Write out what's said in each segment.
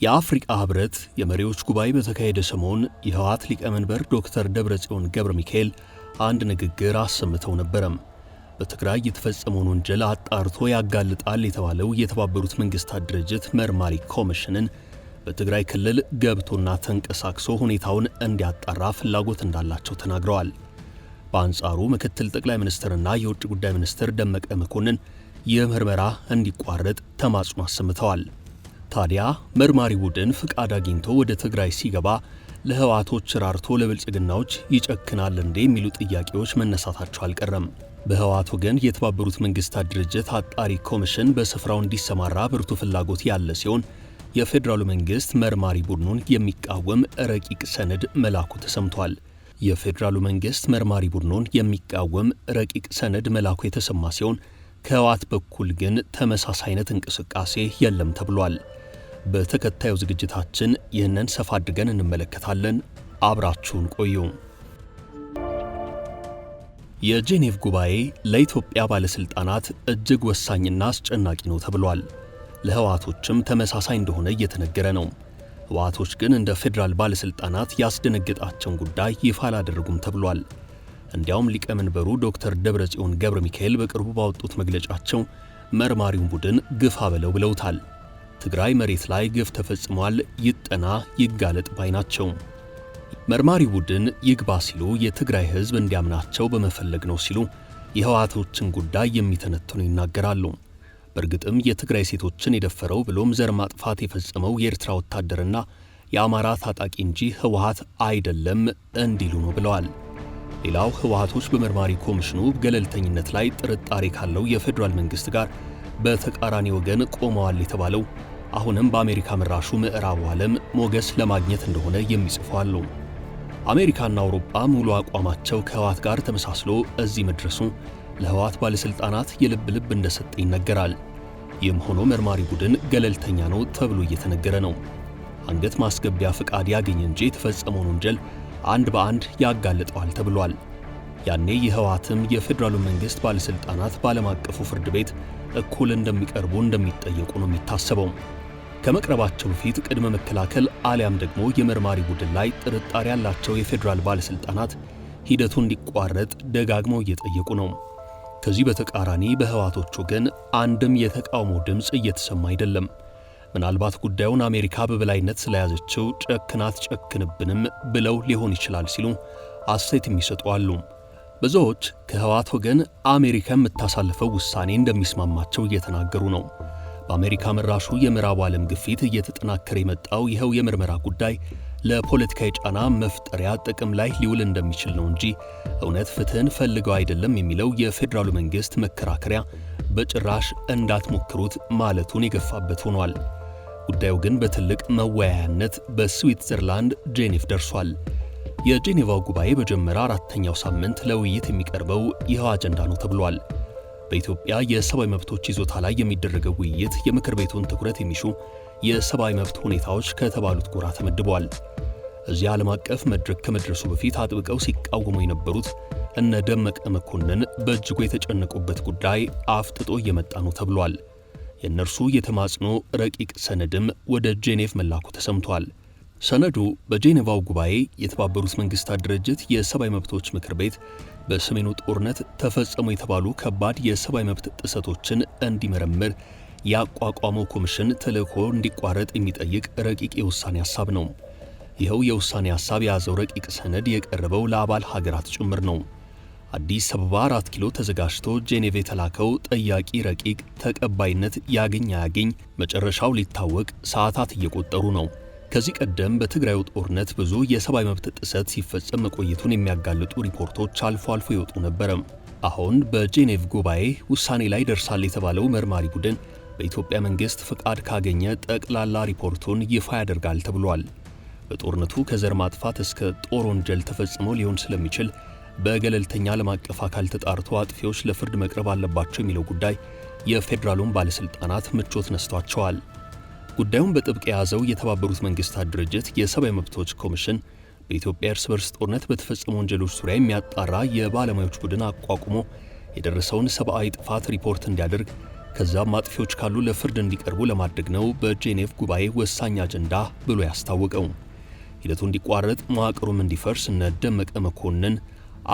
የአፍሪካ ህብረት የመሪዎች ጉባኤ በተካሄደ ሰሞን የህወሓት ሊቀመንበር ዶክተር ደብረጽዮን ገብረ ሚካኤል አንድ ንግግር አሰምተው ነበረም። በትግራይ የተፈጸመውን ወንጀል አጣርቶ ያጋልጣል የተባለው የተባበሩት መንግስታት ድርጅት መርማሪ ኮሚሽንን በትግራይ ክልል ገብቶና ተንቀሳቅሶ ሁኔታውን እንዲያጣራ ፍላጎት እንዳላቸው ተናግረዋል። በአንጻሩ ምክትል ጠቅላይ ሚኒስትርና የውጭ ጉዳይ ሚኒስትር ደመቀ መኮንን የምርመራ እንዲቋረጥ ተማጽኖ አሰምተዋል። ታዲያ መርማሪ ቡድን ፍቃድ አግኝቶ ወደ ትግራይ ሲገባ ለህወሓቶች ራርቶ ለብልጽግናዎች ይጨክናል እንዴ የሚሉ ጥያቄዎች መነሳታቸው አልቀረም። በህወሓት ወገን የተባበሩት መንግስታት ድርጅት አጣሪ ኮሚሽን በስፍራው እንዲሰማራ ብርቱ ፍላጎት ያለ ሲሆን የፌዴራሉ መንግስት መርማሪ ቡድኑን የሚቃወም ረቂቅ ሰነድ መላኩ ተሰምቷል። የፌዴራሉ መንግስት መርማሪ ቡድኑን የሚቃወም ረቂቅ ሰነድ መላኩ የተሰማ ሲሆን ከህወሓት በኩል ግን ተመሳሳይ አይነት እንቅስቃሴ የለም ተብሏል። በተከታዩ ዝግጅታችን ይህንን ሰፋ አድርገን እንመለከታለን። አብራችሁን ቆዩ። የጄኔቭ ጉባኤ ለኢትዮጵያ ባለስልጣናት እጅግ ወሳኝና አስጨናቂ ነው ተብሏል። ለህወሓቶችም ተመሳሳይ እንደሆነ እየተነገረ ነው። ህወሓቶች ግን እንደ ፌዴራል ባለስልጣናት ያስደነገጣቸውን ጉዳይ ይፋ አላደረጉም ተብሏል። እንዲያውም ሊቀመንበሩ ዶክተር ደብረጽዮን ገብረ ሚካኤል በቅርቡ ባወጡት መግለጫቸው መርማሪውን ቡድን ግፋ በለው ብለውታል። ትግራይ መሬት ላይ ግፍ ተፈጽሟል፣ ይጠና ይጋለጥ ባይ ናቸው። መርማሪ ቡድን ይግባ ሲሉ የትግራይ ህዝብ እንዲያምናቸው በመፈለግ ነው ሲሉ የህወሓቶችን ጉዳይ የሚተነትኑ ይናገራሉ። በእርግጥም የትግራይ ሴቶችን የደፈረው ብሎም ዘር ማጥፋት የፈጸመው የኤርትራ ወታደርና የአማራ ታጣቂ እንጂ ህወሓት አይደለም እንዲሉ ነው ብለዋል። ሌላው ህወሓቶች በመርማሪ ኮሚሽኑ ገለልተኝነት ላይ ጥርጣሬ ካለው የፌዴራል መንግስት ጋር በተቃራኒ ወገን ቆመዋል የተባለው አሁንም በአሜሪካ መራሹ ምዕራቡ ዓለም ሞገስ ለማግኘት እንደሆነ የሚጽፉ አሉ። አሜሪካና አውሮፓ ሙሉ አቋማቸው ከህወሓት ጋር ተመሳስሎ እዚህ መድረሱ ለህወሓት ባለስልጣናት የልብ ልብ እንደሰጠ ይነገራል። ይህም ሆኖ መርማሪ ቡድን ገለልተኛ ነው ተብሎ እየተነገረ ነው። አንገት ማስገቢያ ፍቃድ ያገኝ እንጂ የተፈጸመውን ወንጀል አንድ በአንድ ያጋልጠዋል ተብሏል። ያኔ የህወሓትም የፌዴራሉ መንግስት ባለስልጣናት በዓለም አቀፉ ፍርድ ቤት እኩል እንደሚቀርቡ እንደሚጠየቁ ነው የሚታሰበው። ከመቅረባቸው በፊት ቅድመ መከላከል አሊያም ደግሞ የመርማሪ ቡድን ላይ ጥርጣሬ ያላቸው የፌዴራል ባለስልጣናት ሂደቱ እንዲቋረጥ ደጋግመው እየጠየቁ ነው። ከዚህ በተቃራኒ በህወሓቶች ወገን አንድም የተቃውሞ ድምፅ እየተሰማ አይደለም። ምናልባት ጉዳዩን አሜሪካ በበላይነት ስለያዘችው ጨክናት ጨክንብንም ብለው ሊሆን ይችላል ሲሉ አስተያየት የሚሰጡ አሉ። ብዙዎች ከህወሓት ወገን አሜሪካ የምታሳልፈው ውሳኔ እንደሚስማማቸው እየተናገሩ ነው። በአሜሪካ መራሹ የምዕራቡ ዓለም ግፊት እየተጠናከረ የመጣው ይኸው የምርመራ ጉዳይ ለፖለቲካዊ ጫና መፍጠሪያ ጥቅም ላይ ሊውል እንደሚችል ነው እንጂ እውነት ፍትህን ፈልገው አይደለም የሚለው የፌዴራሉ መንግስት መከራከሪያ በጭራሽ እንዳትሞክሩት ማለቱን የገፋበት ሆኗል። ጉዳዩ ግን በትልቅ መወያያነት በስዊትዘርላንድ ጄኔቭ ደርሷል። የጄኔቫው ጉባኤ በጀመረ አራተኛው ሳምንት ለውይይት የሚቀርበው ይኸው አጀንዳ ነው ተብሏል። በኢትዮጵያ የሰብአዊ መብቶች ይዞታ ላይ የሚደረገው ውይይት የምክር ቤቱን ትኩረት የሚሹ የሰብአዊ መብት ሁኔታዎች ከተባሉት ጎራ ተመድበዋል። እዚህ ዓለም አቀፍ መድረክ ከመድረሱ በፊት አጥብቀው ሲቃወሙ የነበሩት እነ ደመቀ መኮንን በእጅጉ የተጨነቁበት ጉዳይ አፍጥጦ እየመጣ ነው ተብሏል። የእነርሱ የተማጽኖ ረቂቅ ሰነድም ወደ ጄኔቭ መላኩ ተሰምቷል። ሰነዱ በጄኔቫው ጉባኤ የተባበሩት መንግስታት ድርጅት የሰብአዊ መብቶች ምክር ቤት በሰሜኑ ጦርነት ተፈጸሙ የተባሉ ከባድ የሰብአዊ መብት ጥሰቶችን እንዲመረምር ያቋቋመው ኮሚሽን ተልዕኮ እንዲቋረጥ የሚጠይቅ ረቂቅ የውሳኔ ሐሳብ ነው። ይኸው የውሳኔ ሐሳብ የያዘው ረቂቅ ሰነድ የቀረበው ለአባል ሀገራት ጭምር ነው። አዲስ አበባ 4 ኪሎ ተዘጋጅቶ ጄኔቭ የተላከው ጠያቂ ረቂቅ ተቀባይነት ያገኝ አያገኝ መጨረሻው ሊታወቅ ሰዓታት እየቆጠሩ ነው። ከዚህ ቀደም በትግራዩ ጦርነት ብዙ የሰብአዊ መብት ጥሰት ሲፈጸም መቆየቱን የሚያጋልጡ ሪፖርቶች አልፎ አልፎ ይወጡ ነበር። አሁን በጄኔቭ ጉባኤ ውሳኔ ላይ ደርሳል የተባለው መርማሪ ቡድን በኢትዮጵያ መንግስት ፍቃድ ካገኘ ጠቅላላ ሪፖርቱን ይፋ ያደርጋል ተብሏል። በጦርነቱ ከዘር ማጥፋት እስከ ጦር ወንጀል ተፈጽሞ ሊሆን ስለሚችል በገለልተኛ ዓለም አቀፍ አካል ተጣርቶ አጥፊዎች ለፍርድ መቅረብ አለባቸው የሚለው ጉዳይ የፌዴራሉን ባለስልጣናት ምቾት ነስቷቸዋል። ጉዳዩን በጥብቅ የያዘው የተባበሩት መንግስታት ድርጅት የሰብአዊ መብቶች ኮሚሽን በኢትዮጵያ እርስ በርስ ጦርነት በተፈጸሙ ወንጀሎች ዙሪያ የሚያጣራ የባለሙያዎች ቡድን አቋቁሞ የደረሰውን ሰብአዊ ጥፋት ሪፖርት እንዲያደርግ ከዛም ማጥፊዎች ካሉ ለፍርድ እንዲቀርቡ ለማድረግ ነው በጄኔቭ ጉባኤ ወሳኝ አጀንዳ ብሎ ያስታወቀው። ሂደቱ እንዲቋረጥ መዋቅሩም እንዲፈርስ እነ ደመቀ መኮንን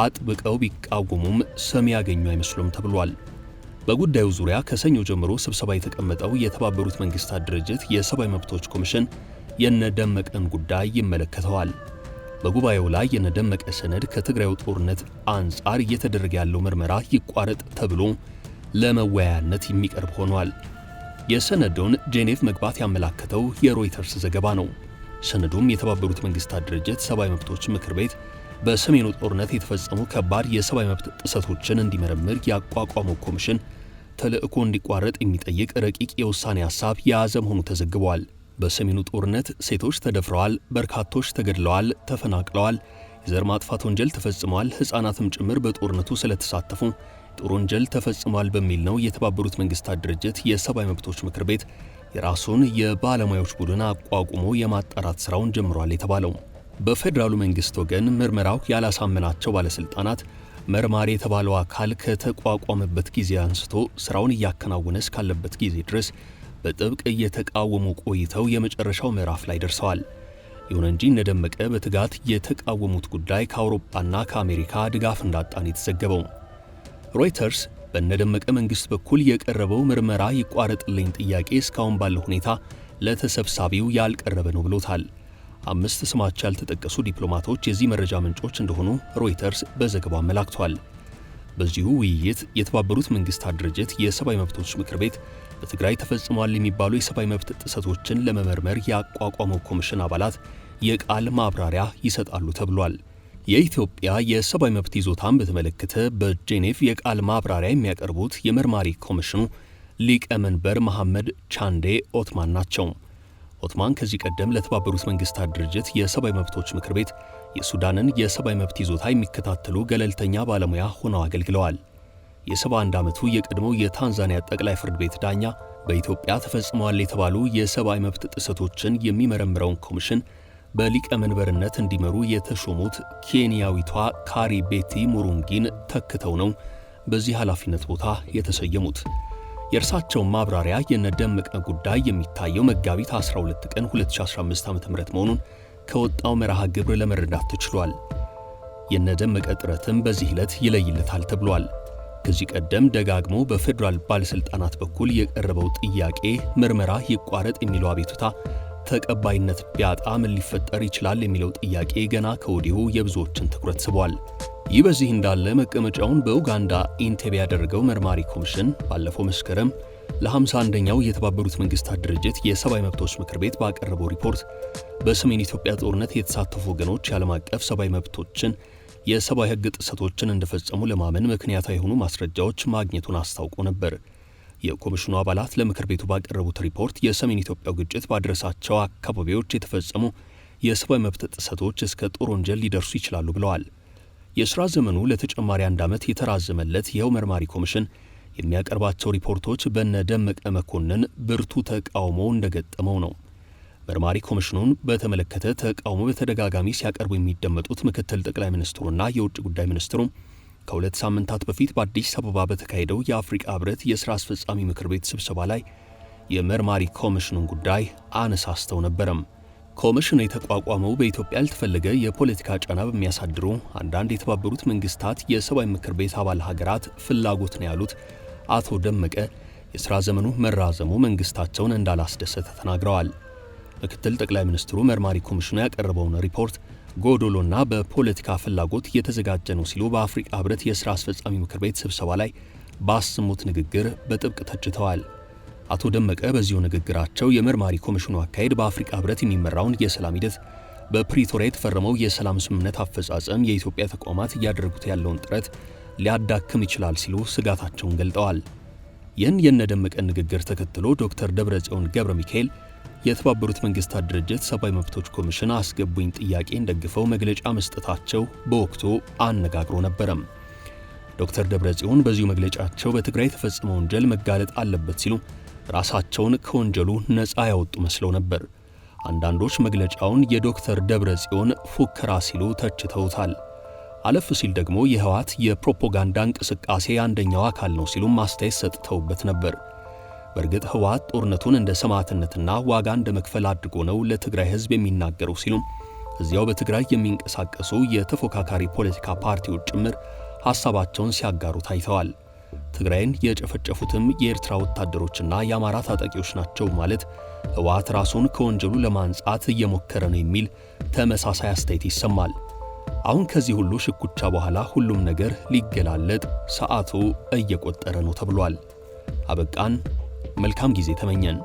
አጥብቀው ቢቃወሙም ሰሚ ያገኙ አይመስሉም ተብሏል። በጉዳዩ ዙሪያ ከሰኞ ጀምሮ ስብሰባ የተቀመጠው የተባበሩት መንግስታት ድርጅት የሰብአዊ መብቶች ኮሚሽን የነደመቀን ጉዳይ ይመለከተዋል። በጉባኤው ላይ የነደመቀ ሰነድ ከትግራዩ ጦርነት አንጻር እየተደረገ ያለው ምርመራ ይቋረጥ ተብሎ ለመወያያነት የሚቀርብ ሆኗል። የሰነዱን ጄኔቭ መግባት ያመላከተው የሮይተርስ ዘገባ ነው። ሰነዱም የተባበሩት መንግስታት ድርጅት ሰብአዊ መብቶች ምክር ቤት በሰሜኑ ጦርነት የተፈጸሙ ከባድ የሰብአዊ መብት ጥሰቶችን እንዲመረምር ያቋቋመው ኮሚሽን ተልእኮ እንዲቋረጥ የሚጠይቅ ረቂቅ የውሳኔ ሐሳብ የያዘ መሆኑ ተዘግቧል። በሰሜኑ ጦርነት ሴቶች ተደፍረዋል፣ በርካቶች ተገድለዋል፣ ተፈናቅለዋል፣ የዘር ማጥፋት ወንጀል ተፈጽሟል፣ ሕፃናትም ጭምር በጦርነቱ ስለተሳተፉ ጦር ወንጀል ተፈጽሟል በሚል ነው የተባበሩት መንግስታት ድርጅት የሰብአዊ መብቶች ምክር ቤት የራሱን የባለሙያዎች ቡድን አቋቁሞ የማጣራት ስራውን ጀምሯል የተባለው። በፌዴራሉ መንግስት ወገን ምርመራው ያላሳመናቸው ባለስልጣናት መርማሪ የተባለው አካል ከተቋቋመበት ጊዜ አንስቶ ስራውን እያከናወነ እስካለበት ጊዜ ድረስ በጥብቅ እየተቃወሙ ቆይተው የመጨረሻው ምዕራፍ ላይ ደርሰዋል። ይሁን እንጂ እነደመቀ በትጋት የተቃወሙት ጉዳይ ከአውሮፓና ከአሜሪካ ድጋፍ እንዳጣን የተዘገበው። ሮይተርስ በእነደመቀ መንግስት በኩል የቀረበው ምርመራ ይቋረጥልኝ ጥያቄ እስካሁን ባለው ሁኔታ ለተሰብሳቢው ያልቀረበ ነው ብሎታል። 5 ስማቸው ያልተጠቀሱ ዲፕሎማቶች የዚህ መረጃ ምንጮች እንደሆኑ ሮይተርስ በዘገባው አመላክቷል። በዚሁ ውይይት የተባበሩት መንግስታት ድርጅት የሰብአዊ መብቶች ምክር ቤት በትግራይ ተፈጽመዋል የሚባሉ የሰብአዊ መብት ጥሰቶችን ለመመርመር ያቋቋመው ኮሚሽን አባላት የቃል ማብራሪያ ይሰጣሉ ተብሏል። የኢትዮጵያ የሰብአዊ መብት ይዞታን በተመለከተ በጄኔቭ የቃል ማብራሪያ የሚያቀርቡት የመርማሪ ኮሚሽኑ ሊቀመንበር መሐመድ ቻንዴ ኦትማን ናቸው። ኦትማን ከዚህ ቀደም ለተባበሩት መንግስታት ድርጅት የሰብአዊ መብቶች ምክር ቤት የሱዳንን የሰብአዊ መብት ይዞታ የሚከታተሉ ገለልተኛ ባለሙያ ሆነው አገልግለዋል። የ71 ዓመቱ የቀድሞው የታንዛኒያ ጠቅላይ ፍርድ ቤት ዳኛ በኢትዮጵያ ተፈጽመዋል የተባሉ የሰብአዊ መብት ጥሰቶችን የሚመረምረውን ኮሚሽን በሊቀመንበርነት እንዲመሩ የተሾሙት ኬንያዊቷ ካሪ ቤቲ ሙሩንጊን ተክተው ነው በዚህ ኃላፊነት ቦታ የተሰየሙት። የእርሳቸው ማብራሪያ የነደመቀ ጉዳይ የሚታየው መጋቢት 12 ቀን 2015 ዓ.ም መሆኑን ከወጣው መርሃ ግብር ለመረዳት ተችሏል። የነደመቀ ጥረትም በዚህ ዕለት ይለይለታል ተብሏል። ከዚህ ቀደም ደጋግሞ በፌዴራል ባለስልጣናት በኩል የቀረበው ጥያቄ ምርመራ ይቋረጥ የሚለው አቤቱታ ተቀባይነት ቢያጣ ምን ሊፈጠር ይችላል የሚለው ጥያቄ ገና ከወዲሁ የብዙዎችን ትኩረት ስቧል። ይህ በዚህ እንዳለ መቀመጫውን በኡጋንዳ ኢንቴቤ ያደረገው መርማሪ ኮሚሽን ባለፈው መስከረም ለ51ኛው የተባበሩት መንግስታት ድርጅት የሰብአዊ መብቶች ምክር ቤት ባቀረበው ሪፖርት በሰሜን ኢትዮጵያ ጦርነት የተሳተፉ ወገኖች የዓለም አቀፍ ሰብአዊ መብቶችን የሰብአዊ ሕግ ጥሰቶችን እንደፈጸሙ ለማመን ምክንያታዊ የሆኑ ማስረጃዎች ማግኘቱን አስታውቆ ነበር። የኮሚሽኑ አባላት ለምክር ቤቱ ባቀረቡት ሪፖርት የሰሜን ኢትዮጵያው ግጭት ባደረሳቸው አካባቢዎች የተፈጸሙ የሰብአዊ መብት ጥሰቶች እስከ ጦር ወንጀል ሊደርሱ ይችላሉ ብለዋል። የሥራ ዘመኑ ለተጨማሪ 1 ዓመት የተራዘመለት ይኸው መርማሪ ኮሚሽን የሚያቀርባቸው ሪፖርቶች በነደመቀ መኮንን ብርቱ ተቃውሞ እንደገጠመው ነው። መርማሪ ኮሚሽኑን በተመለከተ ተቃውሞ በተደጋጋሚ ሲያቀርቡ የሚደመጡት ምክትል ጠቅላይ ሚኒስትሩና የውጭ ጉዳይ ሚኒስትሩ ከ2 ሳምንታት በፊት በአዲስ አበባ በተካሄደው የአፍሪካ ህብረት የሥራ አስፈጻሚ ምክር ቤት ስብሰባ ላይ የመርማሪ ኮሚሽኑን ጉዳይ አነሳስተው ነበረም። ኮሚሽኑ የተቋቋመው በኢትዮጵያ ያልተፈለገ የፖለቲካ ጫና በሚያሳድሩ አንዳንድ የተባበሩት መንግስታት የሰብአዊ ምክር ቤት አባል ሀገራት ፍላጎት ነው ያሉት አቶ ደመቀ የሥራ ዘመኑ መራዘሙ መንግስታቸውን እንዳላስደሰተ ተናግረዋል። ምክትል ጠቅላይ ሚኒስትሩ መርማሪ ኮሚሽኑ ያቀረበውን ሪፖርት ጎዶሎና በፖለቲካ ፍላጎት የተዘጋጀ ነው ሲሉ በአፍሪካ ህብረት የሥራ አስፈጻሚ ምክር ቤት ስብሰባ ላይ ባሰሙት ንግግር በጥብቅ ተችተዋል። አቶ ደመቀ በዚሁ ንግግራቸው የመርማሪ ኮሚሽኑ አካሄድ በአፍሪካ ህብረት የሚመራውን የሰላም ሂደት በፕሪቶሪያ የተፈረመው የሰላም ስምምነት አፈጻጸም የኢትዮጵያ ተቋማት እያደረጉት ያለውን ጥረት ሊያዳክም ይችላል ሲሉ ስጋታቸውን ገልጠዋል። ይህን የነደመቀን ንግግር ተከትሎ ዶክተር ደብረጽዮን ገብረ ሚካኤል የተባበሩት መንግስታት ድርጅት ሰብአዊ መብቶች ኮሚሽን አስገቡኝ ጥያቄን ደግፈው መግለጫ መስጠታቸው በወቅቱ አነጋግሮ ነበረም። ዶክተር ደብረጽዮን በዚሁ መግለጫቸው በትግራይ የተፈጸመው ወንጀል መጋለጥ አለበት ሲሉ ራሳቸውን ከወንጀሉ ነፃ ያወጡ መስለው ነበር። አንዳንዶች መግለጫውን የዶክተር ደብረጽዮን ፉከራ ሲሉ ተችተውታል። አለፍ ሲል ደግሞ የህወሓት የፕሮፓጋንዳ እንቅስቃሴ አንደኛው አካል ነው ሲሉ ማስተያየት ሰጥተውበት ነበር። በእርግጥ ህወሓት ጦርነቱን እንደ ሰማዕትነትና ዋጋ እንደ መክፈል አድርጎ ነው ለትግራይ ህዝብ የሚናገረው ሲሉም እዚያው በትግራይ የሚንቀሳቀሱ የተፎካካሪ ፖለቲካ ፓርቲዎች ጭምር ሐሳባቸውን ሲያጋሩ ታይተዋል። ትግራይን የጨፈጨፉትም የኤርትራ ወታደሮችና የአማራ ታጣቂዎች ናቸው ማለት ህወሓት ራሱን ከወንጀሉ ለማንጻት እየሞከረ ነው የሚል ተመሳሳይ አስተያየት ይሰማል። አሁን ከዚህ ሁሉ ሽኩቻ በኋላ ሁሉም ነገር ሊገላለጥ ሰዓቱ እየቆጠረ ነው ተብሏል። አበቃን። መልካም ጊዜ ተመኘን።